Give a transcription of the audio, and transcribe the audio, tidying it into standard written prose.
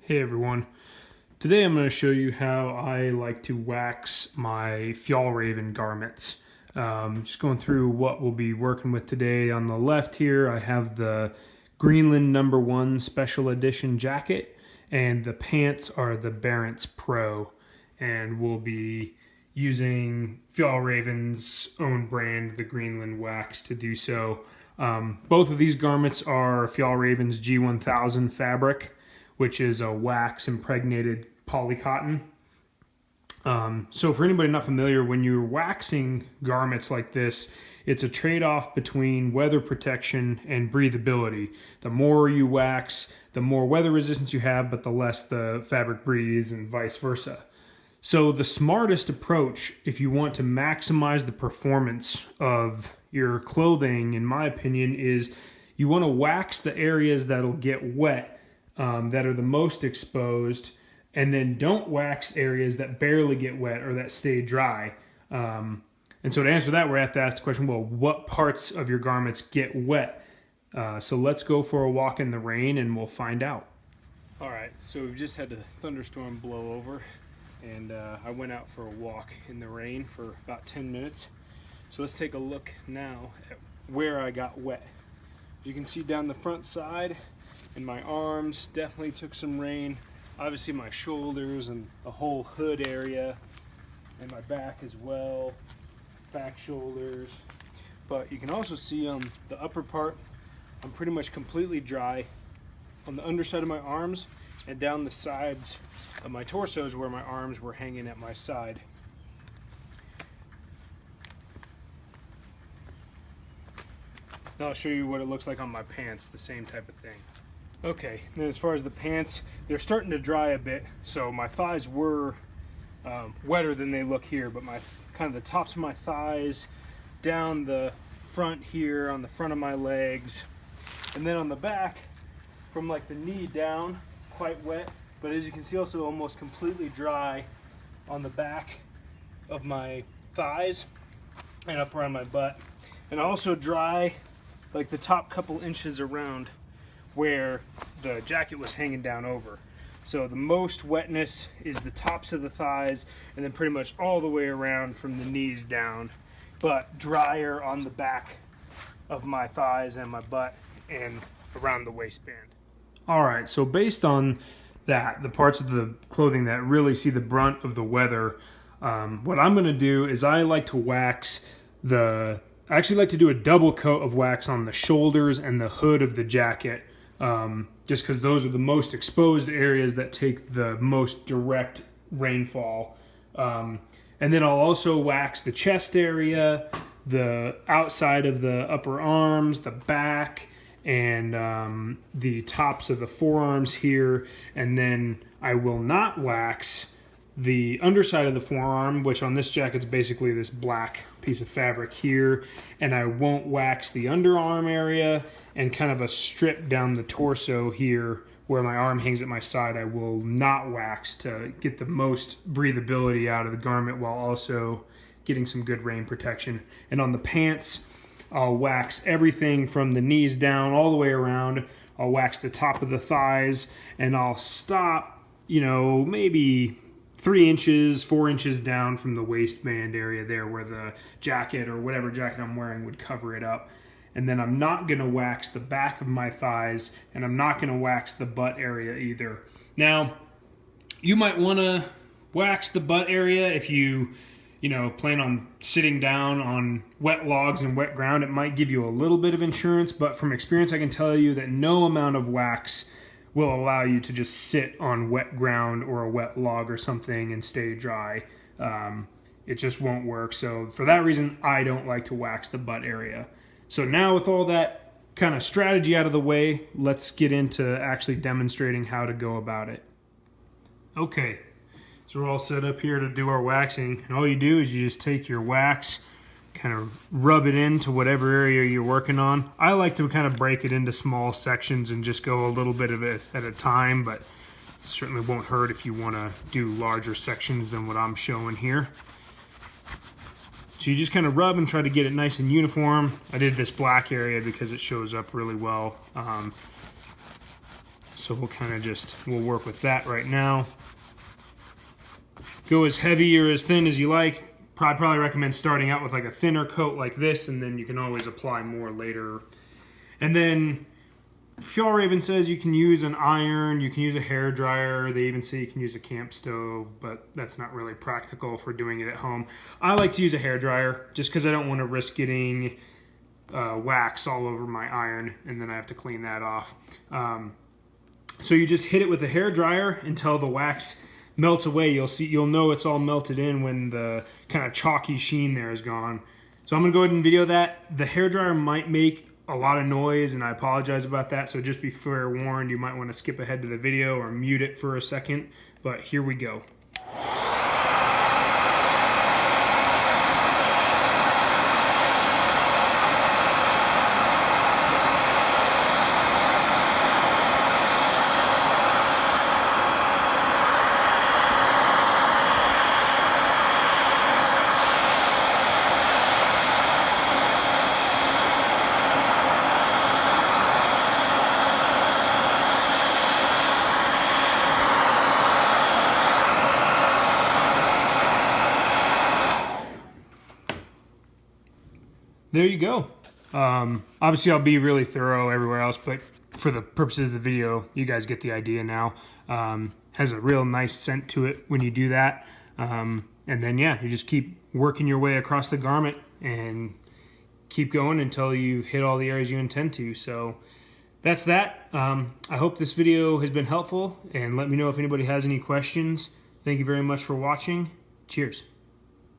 Hey everyone, today I'm going to show you how I like to wax my Fjallraven garments. Just going through what we'll be working with today. On the left here I have the Greenland #1 special edition jacket, and the pants are the Barents Pro, and we'll be using Fjallraven's own brand, the Greenland wax, to do so. Both of these garments are Fjallraven's G-1000 fabric, which is a wax impregnated polycotton. So for anybody not familiar, when you're waxing garments like this, it's a trade-off between weather protection and breathability. The more you wax, the more weather resistance you have, but the less the fabric breathes, and vice versa. So the smartest approach, if you want to maximize the performance of your clothing, in my opinion, is you want to wax the areas that'll get wet, that are the most exposed, and then don't wax areas that barely get wet or that stay dry. And so to answer that, we have to ask the question, well, what parts of your garments get wet? So let's go for a walk in the rain and we'll find out. All right, so we've just had a thunderstorm blow over, and I went out for a walk in the rain for about 10 minutes. So let's take a look now at where I got wet. You can see down the front side, and my arms definitely took some rain. Obviously my shoulders and the whole hood area, and my back as well, back, shoulders. But you can also see on the upper part, I'm pretty much completely dry on the underside of my arms, and down the sides of my torso is where my arms were hanging at my side. Now I'll show you what it looks like on my pants, the same type of thing. Okay, then as far as the pants, they're starting to dry a bit, so my thighs were wetter than they look here, but my kind of the tops of my thighs, down the front here, on the front of my legs, and then on the back, from like the knee down, quite wet, but as you can see also almost completely dry on the back of my thighs and up around my butt, and also dry like the top couple inches around where the jacket was hanging down over. So the most wetness is the tops of the thighs, and then pretty much all the way around from the knees down, but drier on the back of my thighs and my butt and around the waistband. All right, so based on that, the parts of the clothing that really see the brunt of the weather, what I'm gonna do is I like to actually like to do a double coat of wax on the shoulders and the hood of the jacket, just because those are the most exposed areas that take the most direct rainfall. And then I'll also wax the chest area, the outside of the upper arms, the back, and the tops of the forearms here. And then I will not wax the underside of the forearm, which on this jacket is basically this black piece of fabric here, and I won't wax the underarm area, and kind of a strip down the torso here where my arm hangs at my side I will not wax, to get the most breathability out of the garment while also getting some good rain protection. And on the pants, I'll wax everything from the knees down all the way around. I'll wax the top of the thighs, and I'll stop, maybe 3 inches, 4 inches down from the waistband area there where the jacket or whatever jacket I'm wearing would cover it up. And then I'm not going to wax the back of my thighs, and I'm not going to wax the butt area either. Now, you might want to wax the butt area if you plan on sitting down on wet logs and wet ground. It might give you a little bit of insurance, but from experience I can tell you that no amount of wax will allow you to just sit on wet ground or a wet log or something and stay dry. It just won't work. So for that reason, I don't like to wax the butt area. So now with all that kind of strategy out of the way, let's get into actually demonstrating how to go about it. Okay, so we're all set up here to do our waxing. And all you do is you just take your wax, kind of rub it into whatever area you're working on. I like to kind of break it into small sections and just go a little bit of it at a time, but it certainly won't hurt if you want to do larger sections than what I'm showing here. So you just kind of rub and try to get it nice and uniform. I did this black area because it shows up really well. So we'll work with that right now. Go as heavy or as thin as you like. I'd probably recommend starting out with like a thinner coat like this, and then you can always apply more later. And then Fjallraven says you can use an iron, you can use a hair dryer. They even say you can use a camp stove, but that's not really practical for doing it at home. I like to use a hair dryer just because I don't want to risk getting wax all over my iron, and then I have to clean that off. So you just hit it with a hair dryer until the wax melts away. You'll know it's all melted in when the kind of chalky sheen there is gone. So I'm gonna go ahead and video that. The hair dryer might make a lot of noise, and I apologize about that. So just be fair warned, you might want to skip ahead to the video or mute it for a second. But here we go. There you go. Obviously, I'll be really thorough everywhere else, but for the purposes of the video, you guys get the idea now. Has a real nice scent to it when you do that. And then, yeah, you just keep working your way across the garment and keep going until you've hit all the areas you intend to. So that's that. I hope this video has been helpful, and let me know if anybody has any questions. Thank you very much for watching. Cheers.